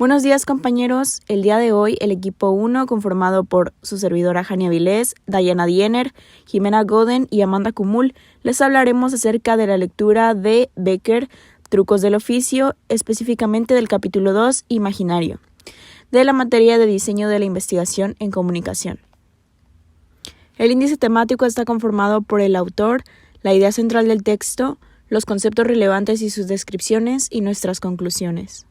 Buenos días, compañeros. El día de hoy el equipo 1, conformado por su servidora Jania Vilés, Dayana Diener, Jimena Goden y Amanda Cumul, les hablaremos acerca de la lectura de Becker, Trucos del Oficio, específicamente del capítulo 2, Imaginario, de la materia de diseño de la investigación en comunicación. El índice temático está conformado por el autor, la idea central del texto, los conceptos relevantes y sus descripciones y nuestras conclusiones.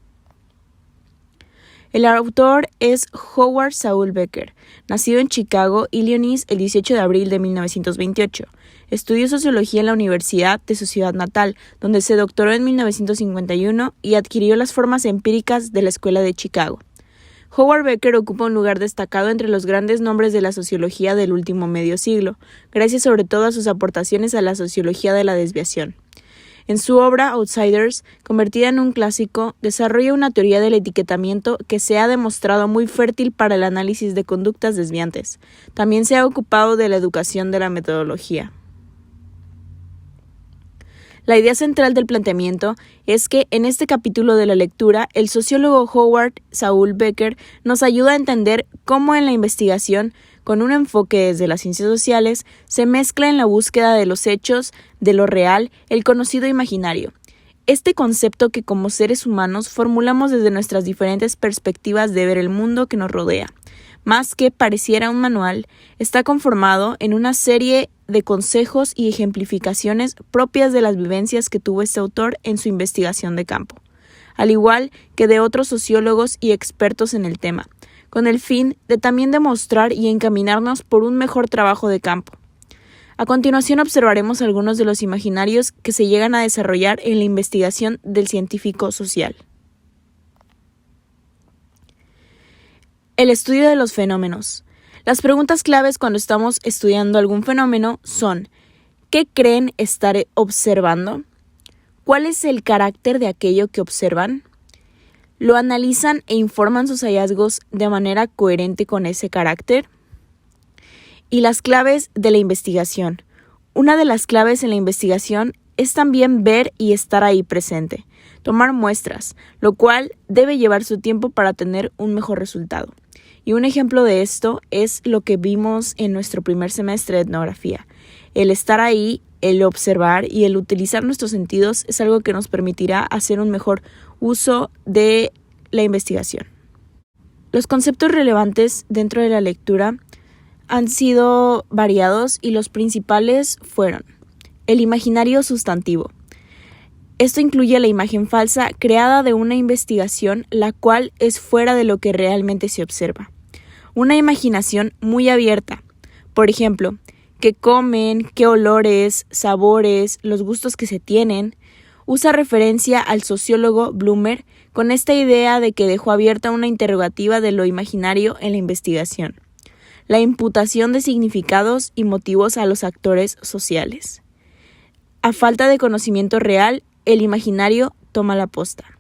El autor es Howard Saul Becker, nacido en Chicago, Illinois, el 18 de abril de 1928. Estudió sociología en la universidad de su ciudad natal, donde se doctoró en 1951 y adquirió las formas empíricas de la Escuela de Chicago. Howard Becker ocupa un lugar destacado entre los grandes nombres de la sociología del último medio siglo, gracias sobre todo a sus aportaciones a la sociología de la desviación. En su obra Outsiders, convertida en un clásico, desarrolla una teoría del etiquetamiento que se ha demostrado muy fértil para el análisis de conductas desviantes. También se ha ocupado de la educación de la metodología. La idea central del planteamiento es que en este capítulo de la lectura, el sociólogo Howard Saul Becker nos ayuda a entender cómo en la investigación, con un enfoque desde las ciencias sociales, se mezcla en la búsqueda de los hechos, de lo real, el conocido imaginario. Este concepto que como seres humanos formulamos desde nuestras diferentes perspectivas de ver el mundo que nos rodea. Más que pareciera un manual, está conformado en una serie de consejos y ejemplificaciones propias de las vivencias que tuvo este autor en su investigación de campo, al igual que de otros sociólogos y expertos en el tema, con el fin de también demostrar y encaminarnos por un mejor trabajo de campo. A continuación observaremos algunos de los imaginarios que se llegan a desarrollar en la investigación del científico social. El estudio de los fenómenos. Las preguntas claves cuando estamos estudiando algún fenómeno son: ¿qué creen estar observando? ¿Cuál es el carácter de aquello que observan? ¿Lo analizan e informan sus hallazgos de manera coherente con ese carácter? Y las claves de la investigación. Una de las claves en la investigación es también ver y estar ahí presente, tomar muestras, lo cual debe llevar su tiempo para tener un mejor resultado. Y un ejemplo de esto es lo que vimos en nuestro primer semestre de etnografía. El estar ahí, el observar y el utilizar nuestros sentidos es algo que nos permitirá hacer un mejor uso de la investigación. Los conceptos relevantes dentro de la lectura han sido variados y los principales fueron: el imaginario sustantivo. Esto incluye la imagen falsa creada de una investigación, la cual es fuera de lo que realmente se observa. Una imaginación muy abierta, por ejemplo, qué comen, qué olores, sabores, los gustos que se tienen. Usa referencia al sociólogo Blumer con esta idea de que dejó abierta una interrogativa de lo imaginario en la investigación. La imputación de significados y motivos a los actores sociales. A falta de conocimiento real, el imaginario toma la posta.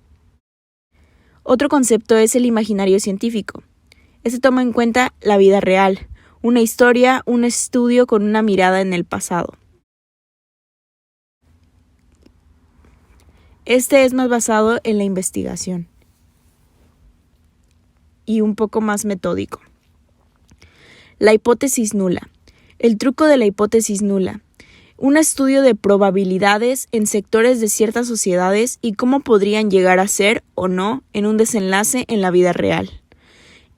Otro concepto es el imaginario científico. Este toma en cuenta la vida real, una historia, un estudio con una mirada en el pasado. Este es más basado en la investigación y un poco más metódico. La hipótesis nula. El truco de la hipótesis nula. Un estudio de probabilidades en sectores de ciertas sociedades y cómo podrían llegar a ser o no en un desenlace en la vida real.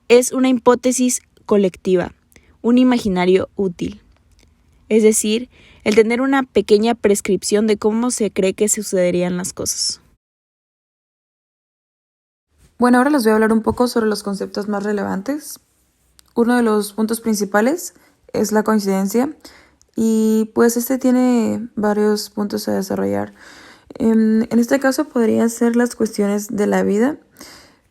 Es una hipótesis colectiva, un imaginario útil. Es decir, el tener una pequeña prescripción de cómo se cree que sucederían las cosas. Bueno, ahora les voy a hablar un poco sobre los conceptos más relevantes. Uno de los puntos principales es la coincidencia y pues este tiene varios puntos a desarrollar. En este caso podrían ser las cuestiones de la vida.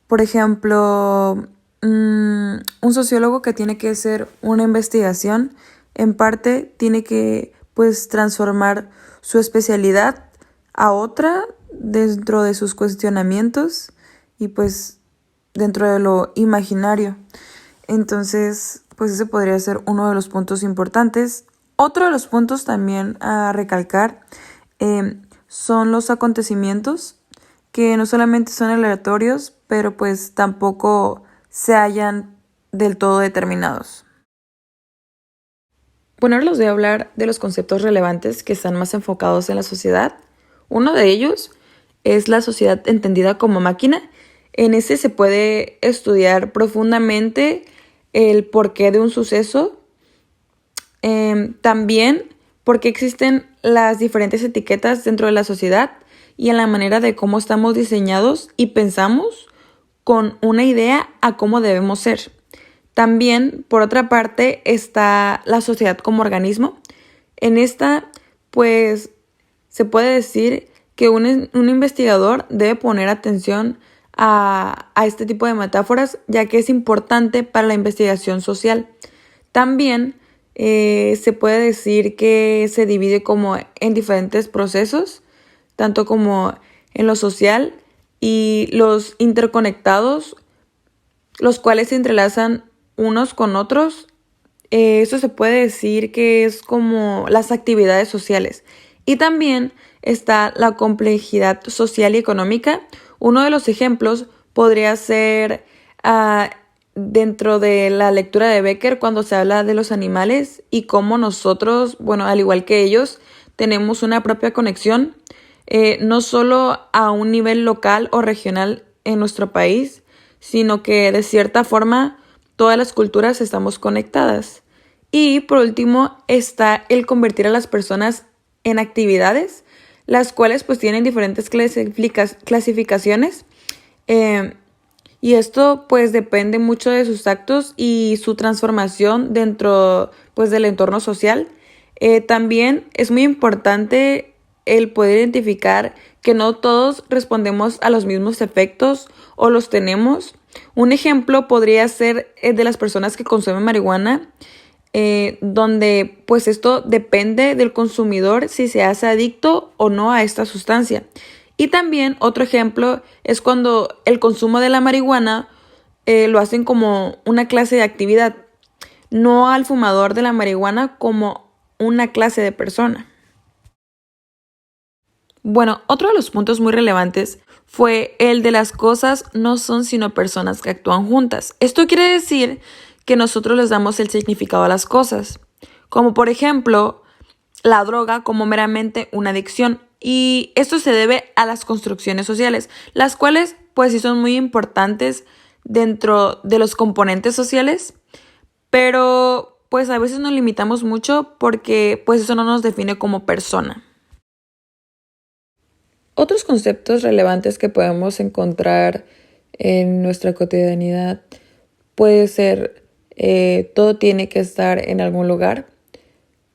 Por ejemplo, un sociólogo que tiene que hacer una investigación, en parte tiene que pues transformar su especialidad a otra dentro de sus cuestionamientos y pues dentro de lo imaginario. Entonces, pues ese podría ser uno de los puntos importantes. Otro de los puntos también a recalcar son los acontecimientos que no solamente son aleatorios, pero pues tampoco se hallan del todo determinados. Bueno, ahora les voy a hablar de los conceptos relevantes que están más enfocados en la sociedad. Uno de ellos es la sociedad entendida como máquina. En este se puede estudiar profundamente el porqué de un suceso, también por qué existen las diferentes etiquetas dentro de la sociedad y en la manera de cómo estamos diseñados y pensamos con una idea a cómo debemos ser. También, por otra parte, está la sociedad como organismo. En esta, pues, se puede decir que un investigador debe poner atención a este tipo de metáforas, ya que es importante para la investigación social. También se puede decir que se divide como en diferentes procesos, tanto como en lo social y los interconectados, los cuales se entrelazan unos con otros. Eso se puede decir que es como las actividades sociales. Y también está la complejidad social y económica. Uno de los ejemplos podría ser dentro de la lectura de Becker, cuando se habla de los animales y cómo nosotros, bueno, al igual que ellos, tenemos una propia conexión, no solo a un nivel local o regional en nuestro país, sino que de cierta forma todas las culturas estamos conectadas. Y por último está el convertir a las personas en actividades, las cuales pues tienen diferentes clasificaciones, y esto pues depende mucho de sus actos y su transformación dentro pues del entorno social. También es muy importante el poder identificar que no todos respondemos a los mismos efectos o los tenemos. Un ejemplo podría ser de las personas que consumen marihuana, donde pues esto depende del consumidor si se hace adicto o no a esta sustancia. Y también otro ejemplo es cuando el consumo de la marihuana lo hacen como una clase de actividad, no al fumador de la marihuana como una clase de persona. Bueno, otro de los puntos muy relevantes fue el de las cosas no son sino personas que actúan juntas. Esto quiere decir que nosotros les damos el significado a las cosas, como por ejemplo la droga como meramente una adicción. Y esto se debe a las construcciones sociales, las cuales pues sí son muy importantes dentro de los componentes sociales, pero pues a veces nos limitamos mucho porque pues eso no nos define como persona. Otros conceptos relevantes que podemos encontrar en nuestra cotidianidad puede ser todo tiene que estar en algún lugar.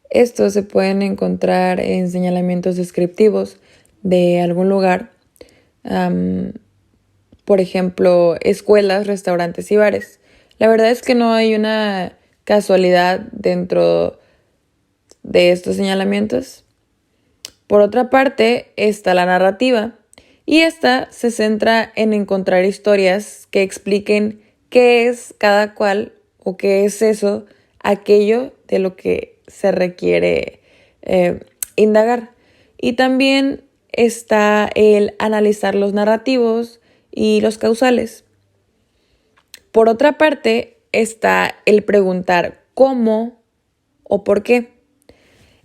Estos se pueden encontrar en señalamientos descriptivos de algún lugar, por ejemplo, escuelas, restaurantes y bares. La verdad es que no hay una casualidad dentro de estos señalamientos. Por otra parte, está la narrativa, y esta se centra en encontrar historias que expliquen qué es cada cual o qué es eso, aquello de lo que se requiere indagar. Y también está el analizar los narrativos y los causales. Por otra parte, está el preguntar cómo o por qué.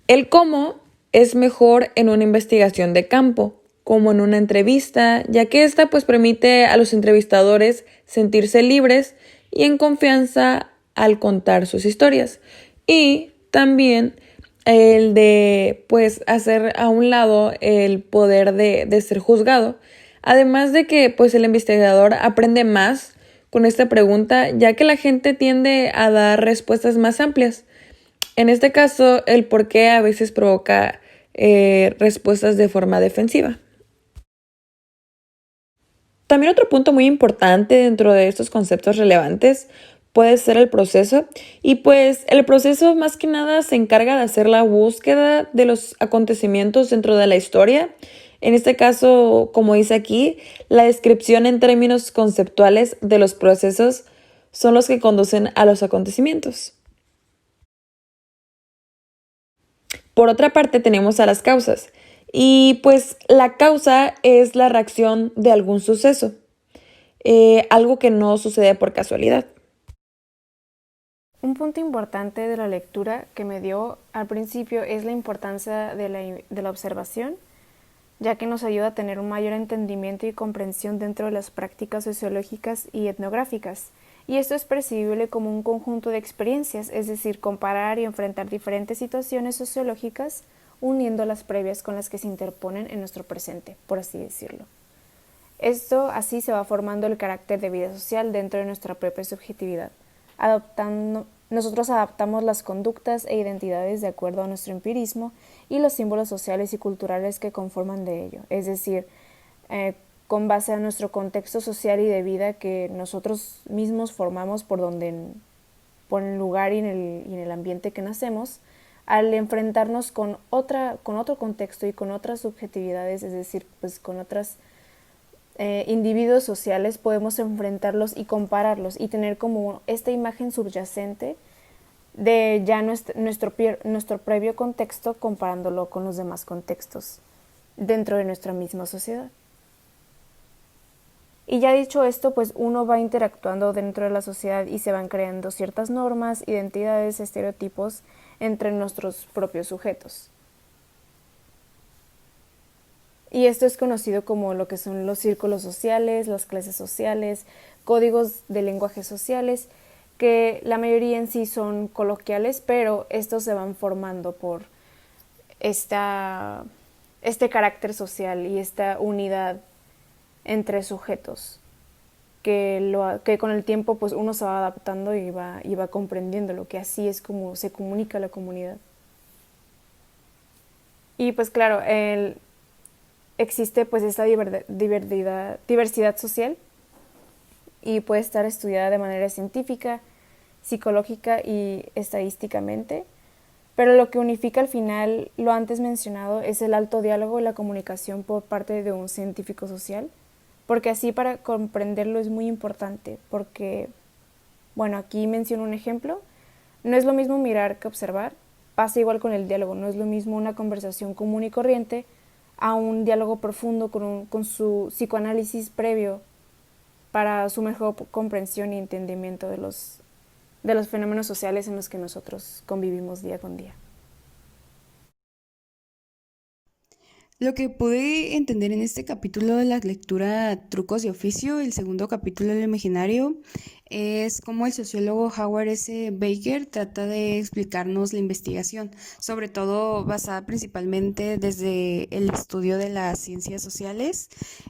El cómo es mejor en una investigación de campo, como en una entrevista, ya que esta pues permite a los entrevistadores sentirse libres y en confianza al contar sus historias. Y también el de pues hacer a un lado el poder de ser juzgado, además de que pues el investigador aprende más con esta pregunta, ya que la gente tiende a dar respuestas más amplias. En este caso, el por qué a veces provoca respuestas de forma defensiva. También otro punto muy importante dentro de estos conceptos relevantes puede ser el proceso, y pues el proceso más que nada se encarga de hacer la búsqueda de los acontecimientos dentro de la historia. En este caso, como dice aquí, la descripción en términos conceptuales de los procesos son los que conducen a los acontecimientos. Por otra parte, tenemos a las causas, Y pues la causa es la reacción de algún suceso, algo que no sucede por casualidad. Un punto importante de la lectura que me dio al principio es la importancia de la observación, ya que nos ayuda a tener un mayor entendimiento y comprensión dentro de las prácticas sociológicas y etnográficas. Y esto es percibible como un conjunto de experiencias, es decir, comparar y enfrentar diferentes situaciones sociológicas uniendo las previas con las que se interponen en nuestro presente, por así decirlo. Esto así se va formando el carácter de vida social dentro de nuestra propia subjetividad. Nosotros adaptamos las conductas e identidades de acuerdo a nuestro empirismo y los símbolos sociales y culturales que conforman de ello, es decir, con base a nuestro contexto social y de vida que nosotros mismos formamos por el lugar y en el ambiente que nacemos, al enfrentarnos con otro contexto y con otras subjetividades, es decir, pues con otros individuos sociales, podemos enfrentarlos y compararlos y tener como esta imagen subyacente de ya nuestro previo contexto comparándolo con los demás contextos dentro de nuestra misma sociedad. Y ya dicho esto, pues uno va interactuando dentro de la sociedad y se van creando ciertas normas, identidades, estereotipos entre nuestros propios sujetos. Y esto es conocido como lo que son los círculos sociales, las clases sociales, códigos de lenguaje sociales, que la mayoría en sí son coloquiales, pero estos se van formando por este carácter social y esta unidad entre sujetos, que con el tiempo pues uno se va adaptando y va comprendiendo lo que así es como se comunica la comunidad. Y pues claro, existe pues esta diversidad social y puede estar estudiada de manera científica, psicológica y estadísticamente, pero lo que unifica al final lo antes mencionado es el alto diálogo y la comunicación por parte de un científico social, porque así para comprenderlo es muy importante, porque, bueno, aquí menciono un ejemplo, no es lo mismo mirar que observar, pasa igual con el diálogo, no es lo mismo una conversación común y corriente a un diálogo profundo con su psicoanálisis previo para su mejor comprensión y entendimiento de los fenómenos sociales en los que nosotros convivimos día con día. Lo que pude entender en este capítulo de la lectura Trucos de Oficio, el segundo capítulo del imaginario, es cómo el sociólogo Howard S. Baker trata de explicarnos la investigación, sobre todo basada principalmente desde el estudio de las ciencias sociales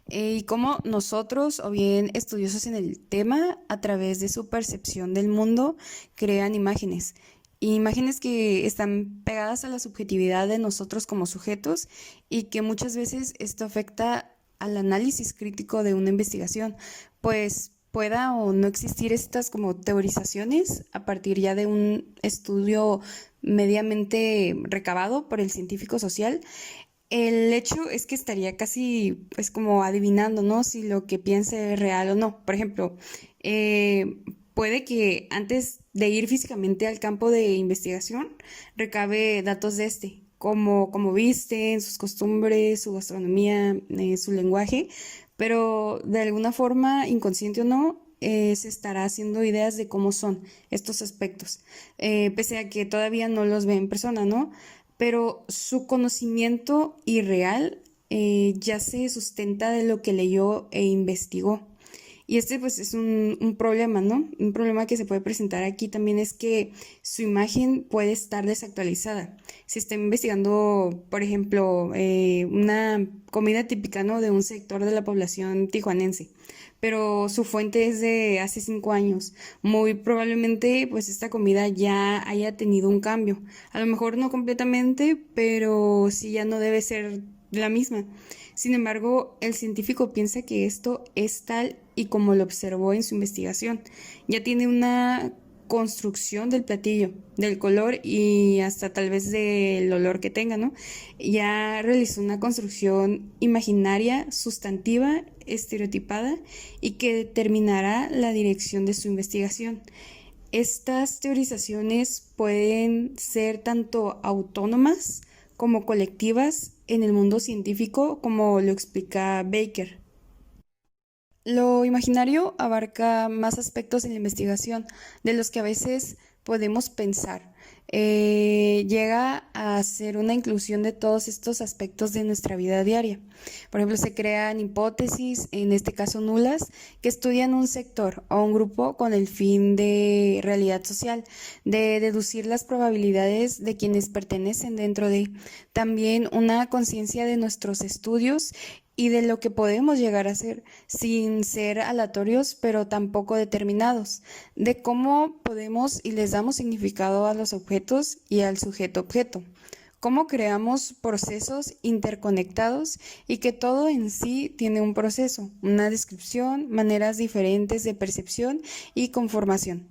y cómo nosotros, o bien estudiosos en el tema, a través de su percepción del mundo, crean imágenes. Imágenes que están pegadas a la subjetividad de nosotros como sujetos y que muchas veces esto afecta al análisis crítico de una investigación, pues pueda o no existir estas como teorizaciones a partir ya de un estudio mediamente recabado por el científico social. El hecho es que estaría casi pues como adivinando, ¿no? Si lo que piense es real o no. Por ejemplo, puede que antes de ir físicamente al campo de investigación recabe datos de como visten, sus costumbres, su gastronomía, su lenguaje, pero de alguna forma, inconsciente o no, se estará haciendo ideas de cómo son estos aspectos, pese a que todavía no los ve en persona, ¿no? Pero su conocimiento irreal ya se sustenta de lo que leyó e investigó. Y este pues es un problema, ¿no? Un problema que se puede presentar aquí también es que su imagen puede estar desactualizada. Si está investigando, por ejemplo, una comida típica, ¿no? De un sector de la población tijuanense, pero su fuente es de hace 5 años. Muy probablemente pues esta comida ya haya tenido un cambio. A lo mejor no completamente, pero sí ya no debe ser la misma. Sin embargo, el científico piensa que esto es tal y como lo observó en su investigación. Ya tiene una construcción del platillo, del color y hasta tal vez del olor que tenga, ¿no? Ya realizó una construcción imaginaria, sustantiva, estereotipada y que determinará la dirección de su investigación. Estas teorizaciones pueden ser tanto autónomas como colectivas en el mundo científico, como lo explica Baker. Lo imaginario abarca más aspectos en la investigación de los que a veces podemos pensar. Llega a ser una inclusión de todos estos aspectos de nuestra vida diaria. Por ejemplo, se crean hipótesis, en este caso nulas, que estudian un sector o un grupo con el fin de realidad social, de deducir las probabilidades de quienes pertenecen dentro de. También una conciencia de nuestros estudios y de lo que podemos llegar a ser, sin ser aleatorios, pero tampoco determinados, de cómo podemos y les damos significado a los objetos y al sujeto objeto, cómo creamos procesos interconectados y que todo en sí tiene un proceso, una descripción, maneras diferentes de percepción y conformación.